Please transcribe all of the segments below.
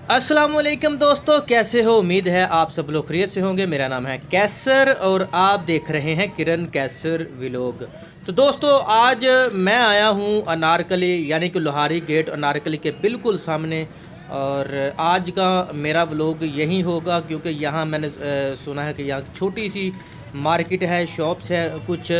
अस्सलामुअलैकुम दोस्तों, कैसे हो? उम्मीद है आप सब लोग खैरियत से होंगे। मेरा नाम है कैसर और आप देख रहे हैं किरण कैसर व्लॉग। तो दोस्तों, आज मैं आया हूँ अनारकली यानी कि लोहारी गेट अनारकली के बिल्कुल सामने। और आज का मेरा व्लॉग यहीं होगा क्योंकि यहाँ मैंने सुना है कि यहाँ छोटी सी मार्केट है, शॉप्स है कुछ,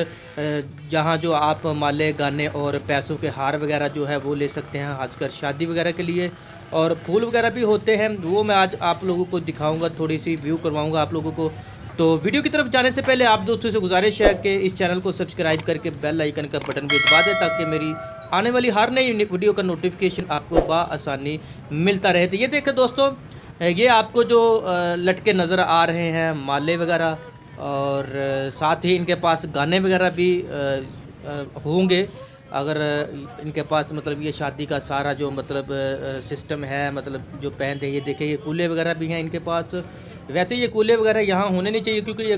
जहाँ जो आप माले गाने और पैसों के हार वगैरह जो है वो ले सकते हैं, खासकर शादी वगैरह के लिए। और फूल वगैरह भी होते हैं, वो मैं आज आप लोगों को दिखाऊंगा, थोड़ी सी व्यू करवाऊंगा आप लोगों को। तो वीडियो की तरफ जाने से पहले आप दोस्तों से गुजारिश है कि इस चैनल को सब्सक्राइब करके बेल आइकन का बटन भी दबा दें ताकि मेरी आने वाली हर नई वीडियो का नोटिफिकेशन आपको बआसानी मिलता रहे। तो ये देखें दोस्तों, ये आपको जो लटके नज़र आ रहे हैं माले वगैरह, और साथ ही इनके पास गाने वगैरह भी होंगे। अगर इनके पास मतलब ये शादी का सारा जो मतलब सिस्टम है, मतलब जो पहनते हैं, ये देखिए ये कूले वगैरह भी हैं इनके पास। वैसे ये कूले वगैरह यहाँ होने नहीं चाहिए क्योंकि ये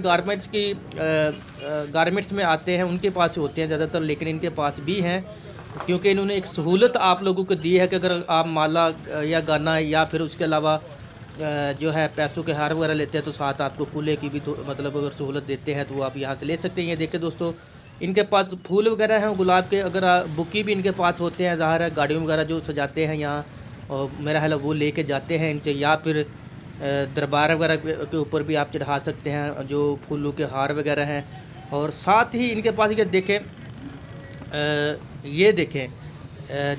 गारमेंट्स में आते हैं, उनके पास होते हैं ज़्यादातर, लेकिन इनके पास भी हैं क्योंकि इन्होंने एक सहूलत आप लोगों को दी है कि अगर आप माला या गाना या फिर उसके अलावा जो है पैसों के हार वगैरह लेते हैं तो साथ आपको कूले की भी मतलब अगर सहूलत देते हैं तो वो आप यहाँ से ले सकते हैं। ये देखें दोस्तों, इनके पास फूल वगैरह हैं गुलाब के, अगर बुकी भी इनके पास होते हैं, ज़ाहिर है गाड़ियों वगैरह जो सजाते हैं यहाँ, और मेरा ख्याल है वो लेके जाते हैं इनसे, या फिर दरबार वगैरह के ऊपर भी आप चढ़ा सकते हैं जो फूलों के हार वगैरह हैं। और साथ ही इनके पास ये देखें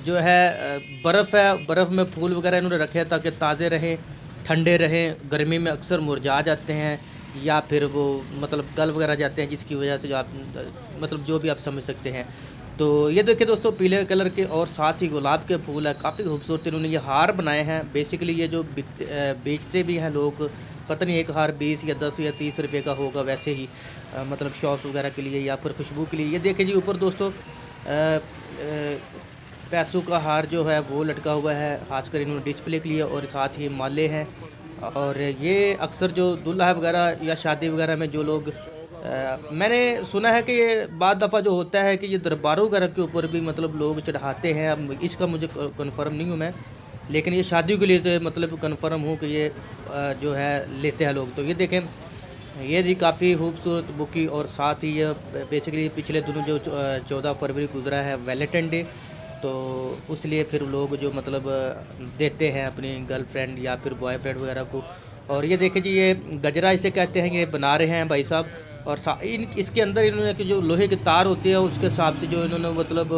जो है बर्फ़ है, बर्फ़ में फूल वगैरह इन्होंने रखे हैं ताकि ताज़े रहें, ठंडे रहें। गर्मी में अक्सर मुरझा जाते हैं या फिर वो मतलब गल वगैरह जाते हैं, जिसकी वजह से जो आप मतलब जो भी आप समझ सकते हैं। तो ये देखिए दोस्तों, पीले कलर के और साथ ही गुलाब के फूल है, काफ़ी खूबसूरत इन्होंने ये हार बनाए हैं। बेसिकली ये जो बेचते भी हैं लोग, पता नहीं एक हार 20 या 10 या 30 रुपये का होगा, वैसे ही मतलब शौक वगैरह के लिए या फिर खुशबू के लिए। ये देखिए जी ऊपर दोस्तों पैसों का हार जो है वो लटका हुआ है, खासकर इन्होंने डिस्प्ले के लिए, और साथ ही माले हैं। और ये अक्सर जो दूल्हा वगैरह या शादी वगैरह में जो लोग मैंने सुना है कि ये बाद दफ़ा जो होता है कि ये दरबारों वगैरह के ऊपर भी मतलब लोग चढ़ाते हैं। अब इसका मुझे कन्फर्म नहीं हूँ मैं, लेकिन ये शादियों के लिए तो मतलब कन्फर्म हूँ कि ये जो है लेते हैं लोग। तो ये देखें, ये भी काफ़ी खूबसूरत बुकी, और साथ ही ये बेसिकली पिछले दिनों जो 14 फरवरी गुजरा है वैलेंटाइन डे, तो उस लिए फिर लोग जो मतलब देते हैं अपनी गर्लफ्रेंड या फिर बॉयफ्रेंड वगैरह को। और ये देखिए जी, ये गजरा इसे कहते हैं, ये बना रहे हैं भाई साहब। और इसके अंदर इन्होंने कि जो लोहे के तार होते हैं उसके हिसाब से जो इन्होंने मतलब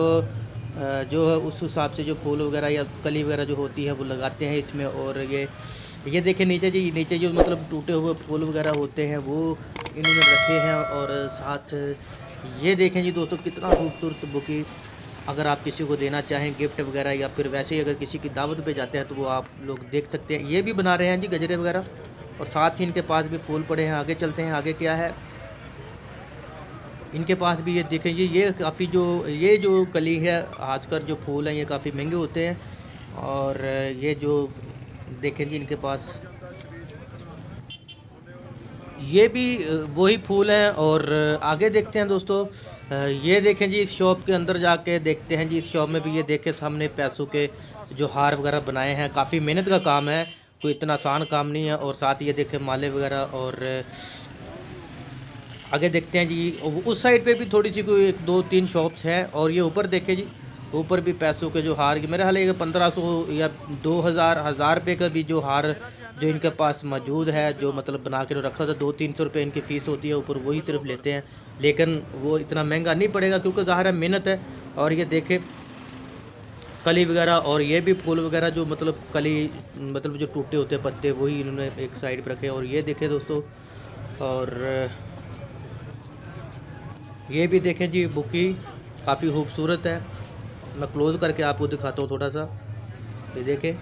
जो है उस हिसाब से जो फूल वगैरह या कली वगैरह जो होती है वो लगाते हैं इसमें। और ये देखें नीचे जी, नीचे जो मतलब टूटे हुए फूल वगैरह होते हैं वो इन्होंने रखे हैं। और साथ ये देखें जी दोस्तों, कितना खूबसूरत बुकी, अगर आप किसी को देना चाहें गिफ्ट वगैरह या फिर वैसे ही अगर किसी की दावत पे जाते हैं तो वो आप लोग देख सकते हैं। ये भी बना रहे हैं जी गजरे वगैरह, और साथ ही इनके पास भी फूल पड़े हैं। आगे चलते हैं, आगे क्या है इनके पास भी। ये देखें जी, ये काफ़ी ये जो कली है, खासकर जो फूल हैं ये काफ़ी महंगे होते हैं। और ये जो देखें जी इनके पास ये भी वही फूल हैं। और आगे देखते हैं दोस्तों, ये देखें जी, इस शॉप के अंदर जाके देखते हैं जी, इस शॉप में भी ये देखें सामने पैसों के जो हार वगैरह बनाए हैं, काफ़ी मेहनत का काम है, कोई इतना आसान काम नहीं है। और साथ ही ये देखें माले वगैरह। और आगे देखते हैं जी, उस साइड पे भी थोड़ी सी कोई 1-2-3 शॉप्स हैं। और ये ऊपर देखें जी, ऊपर भी पैसों के जो हार, मेरे हाल है 1500 या 1000 रुपये का भी जो हार जो इनके पास मौजूद है, जो मतलब बना के रखा था, 200-300 रुपये इनकी फ़ीस होती है ऊपर, वही सिर्फ लेते हैं। लेकिन वो इतना महंगा नहीं पड़ेगा क्योंकि ज़ाहिर है मेहनत है। और ये देखें कली वगैरह, और ये भी फूल वगैरह जो मतलब कली मतलब जो टूटे होते हैं पत्ते, वही इन्होंने एक साइड पर रखे। और ये देखें दोस्तों, और ये भी देखें जी बुकी, काफ़ी खूबसूरत है। मैं क्लोज़ करके आपको दिखाता हूँ थोड़ा सा, ये देखें।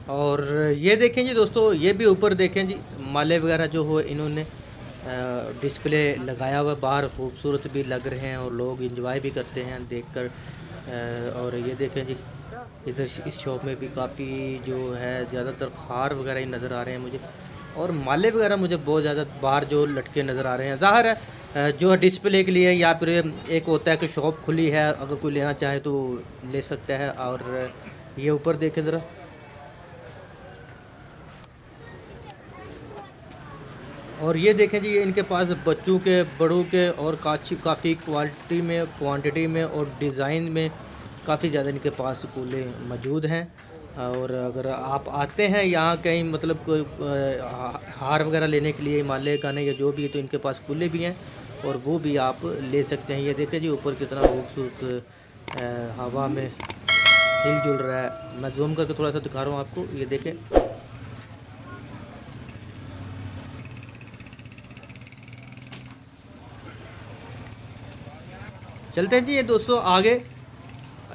और ये देखें जी दोस्तों, ये भी ऊपर देखें जी, माले वगैरह जो हो इन्होंने डिस्प्ले लगाया हुआ, बाहर खूबसूरत भी लग रहे हैं और लोग एंजॉय भी करते हैं देखकर। और ये देखें जी, इधर इस शॉप में भी काफ़ी जो है ज़्यादातर हार वगैरह ही नज़र आ रहे हैं मुझे। और माले वगैरह मुझे बहुत ज़्यादा बाहर जो लटके नज़र आ रहे हैं। ज़ाहिर है जो डिस्प्ले के लिए या फिर एक होता है कि शॉप खुली है, अगर कोई लेना चाहे तो ले सकता है। और ये ऊपर देखें ज़रा, और ये देखें जी, ये इनके पास बच्चों के, बड़ों के और काफ़ी क्वांटिटी में और डिज़ाइन में काफ़ी ज़्यादा इनके पास कूले मौजूद हैं। और अगर आप आते हैं यहाँ कहीं मतलब कोई हार वगैरह लेने के लिए, माले गाने या जो भी, तो इनके पास कूले भी हैं और वो भी आप ले सकते हैं। ये देखें जी ऊपर कितना खूबसूरत हवा में हिल-जुल रहा है। मैं ज़ूम करके थोड़ा सा दिखा रहा हूँ आपको, ये देखें। चलते हैं जी ये दोस्तों आगे,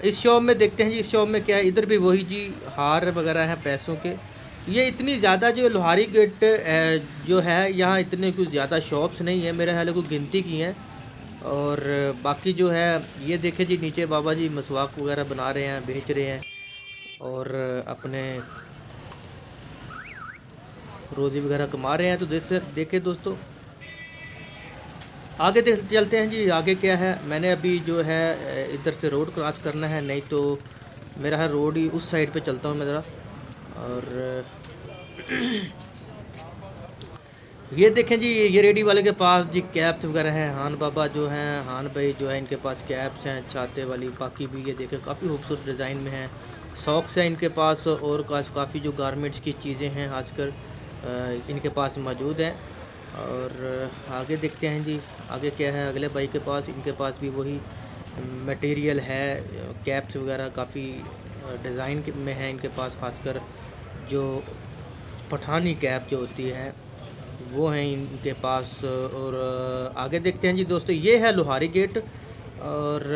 इस शॉप में देखते हैं जी इस शॉप में क्या है। इधर भी वही जी हार वगैरह हैं पैसों के। ये इतनी ज़्यादा जो लोहारी गेट जो है यहाँ इतने कुछ ज़्यादा शॉप्स नहीं है, मेरे ख्याल है कोई गिनती की हैं। और बाकी जो है ये देखें जी नीचे बाबा जी मसवाक वगैरह बना रहे हैं, बेच रहे हैं और अपने रोज़ी वगैरह कमा रहे हैं। तो देखें दोस्तों आगे चलते हैं जी, आगे क्या है। मैंने अभी जो है इधर से रोड क्रॉस करना है, नहीं तो मेरा है रोड ही उस साइड पे चलता हूँ मैं ज़रा। और ये देखें जी, ये रेडी वाले के पास जी कैप्स वगैरह हैं। हान बाबा जो हैं, हान भाई जो है, इनके पास कैप्स हैं छाते वाली। बाकी भी ये देखें काफ़ी खूबसूरत डिज़ाइन में हैं। सॉक्स हैं इनके पास और काफ़ी जो गारमेंट्स की चीज़ें हैं खासकर इनके पास मौजूद हैं। और आगे देखते हैं जी आगे क्या है अगले भाई के पास। इनके पास भी वही मटेरियल है, कैप्स वगैरह काफ़ी डिज़ाइन में है इनके पास, खासकर जो पठानी कैप जो होती है वो हैं इनके पास। और आगे देखते हैं जी दोस्तों, ये है लोहारी गेट। और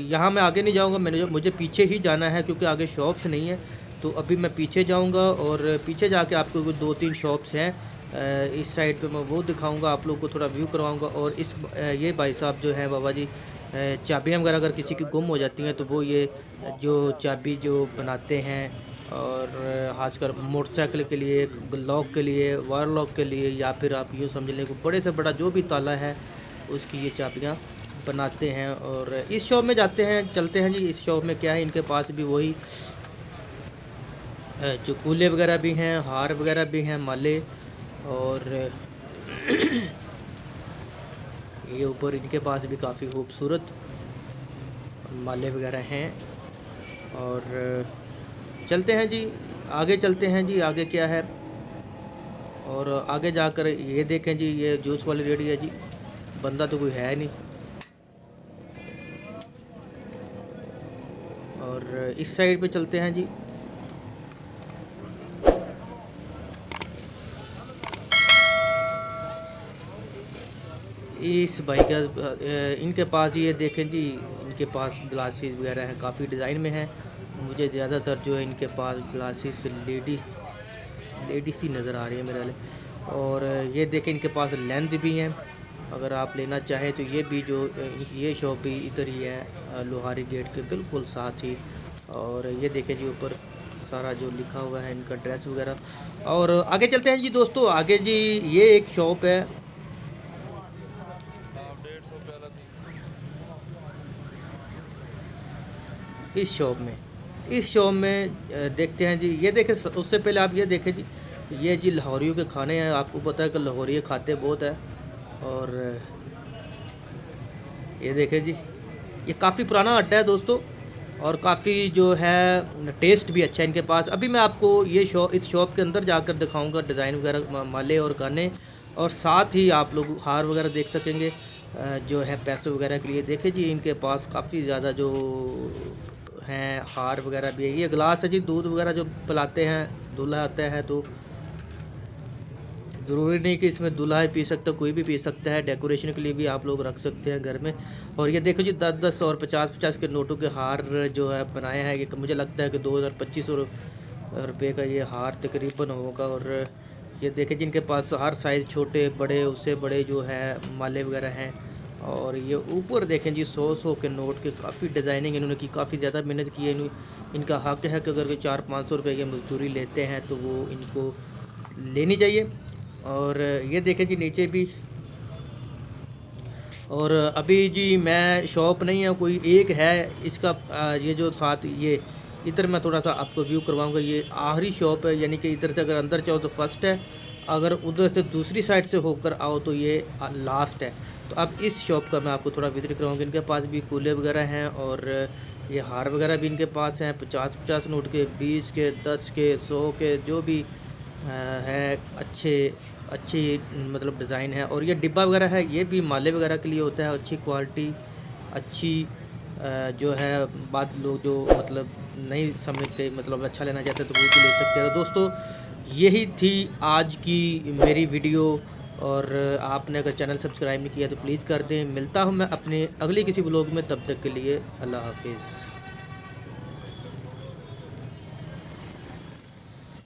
यहाँ मैं आगे नहीं जाऊँगा, मुझे पीछे ही जाना है क्योंकि आगे शॉप्स नहीं है। तो अभी मैं पीछे जाऊँगा और पीछे जाके आपको कुछ 2-3 शॉप्स हैं इस साइड पे मैं वो दिखाऊंगा, आप लोगों को थोड़ा व्यू करवाऊंगा। और इस ये भाई साहब जो हैं बाबा जी, चाबियाँ वगैरह अगर किसी की गुम हो जाती हैं तो वो ये जो चाबी जो बनाते हैं, और खासकर मोटरसाइकिल के लिए, लॉक के लिए, वायर लॉक के लिए, या फिर आप यूँ समझ लें बड़े से बड़ा जो भी ताला है उसकी ये चाबियाँ बनाते हैं। और इस शॉप में जाते हैं, चलते हैं जी इस शॉप में क्या है। इनके पास भी वही जो कूले वगैरह भी हैं, हार वगैरह भी हैं, माले। और ये ऊपर इनके पास भी काफ़ी खूबसूरत माले वगैरह हैं। और चलते हैं जी आगे, चलते हैं जी आगे क्या है। और आगे जाकर ये देखें जी, ये जूस वाली रेडी है जी, बंदा तो कोई है नहीं। और इस साइड पे चलते हैं जी। इस भाई का इनके पास जी ये देखें जी, इनके पास ग्लासेस वगैरह हैं, काफ़ी डिज़ाइन में हैं। मुझे ज़्यादातर जो है इनके पास ग्लासेस लेडीज़ ही नज़र आ रही है मेरे वाले। और ये देखें इनके पास लेंस भी हैं, अगर आप लेना चाहें तो। ये भी जो ये शॉप भी इधर ही है लोहारी गेट के बिल्कुल साथ ही। और ये देखें जी ऊपर सारा जो लिखा हुआ है इनका ड्रेस वगैरह। और आगे चलते हैं जी दोस्तों, आगे जी ये एक शॉप है। इस शॉप में देखते हैं जी, ये देखें। उससे पहले आप ये देखें जी, ये जी लाहौरियों के खाने हैं। आपको पता है कि लाहौरी खाते बहुत है। और ये देखें जी, ये काफ़ी पुराना अड्डा है दोस्तों, और काफ़ी जो है टेस्ट भी अच्छा है इनके पास। अभी मैं आपको ये इस शॉप के अंदर जाकर दिखाऊंगा डिज़ाइन वगैरह, माले और गाने, और साथ ही आप लोग हार वगैरह देख सकेंगे जो है पैसों वगैरह के लिए। देखें जी इनके पास काफ़ी ज़्यादा जो हैं हार वगैरह भी है। ये गिलास है जी, दूध वगैरह जो पिलाते हैं, दूल्हा आता है तो ज़रूरी नहीं कि इसमें दूल्हा ही पी सकता, कोई भी पी सकता है। डेकोरेशन के लिए भी आप लोग रख सकते हैं घर में। और ये देखो जी 10-10 और 50-50 के नोटों के हार जो है बनाए हैं। ये मुझे लगता है कि 2000-2500 रुपये का ये हार तकरीबन होगा। और ये देखें जिनके पास हर साइज़, छोटे बड़े, उससे बड़े जो है माले वगैरह हैं। और ये ऊपर देखें जी 100-100 के नोट के काफ़ी डिज़ाइनिंग इन्होंने की, काफ़ी ज़्यादा मेहनत की है। इनका हक़ है कि अगर 400-500 रुपये की मजदूरी लेते हैं तो वो इनको लेनी चाहिए। और ये देखें जी नीचे भी। और अभी जी मैं शॉप नहीं है कोई एक है इसका ये जो साथ ये इधर मैं थोड़ा सा आपको व्यू करवाऊंगा। ये आखिरी शॉप है, यानी कि इधर से अगर अंदर जाओ तो फर्स्ट है, अगर उधर से दूसरी साइड से होकर आओ तो ये लास्ट है। तो अब इस शॉप का मैं आपको थोड़ा विजिट करवाऊंगा। इनके पास भी कूले वगैरह हैं और ये हार वगैरह भी इनके पास हैं 50-50 नोट के, 20 के, 10 के, 100 के, जो भी है अच्छी मतलब डिज़ाइन है। और ये डिब्बा वगैरह है, ये भी माले वगैरह के लिए होता है। अच्छी क्वालिटी अच्छी जो है बात लोग जो मतलब नहीं समझते, मतलब अच्छा लेना चाहते तो वो भी ले सकते हैं। तो दोस्तों यही थी आज की मेरी वीडियो। और आपने अगर चैनल सब्सक्राइब नहीं किया तो प्लीज़ कर दें। मिलता हूँ मैं अपने अगले किसी व्लॉग में, तब तक के लिए अल्लाह हाफिज़।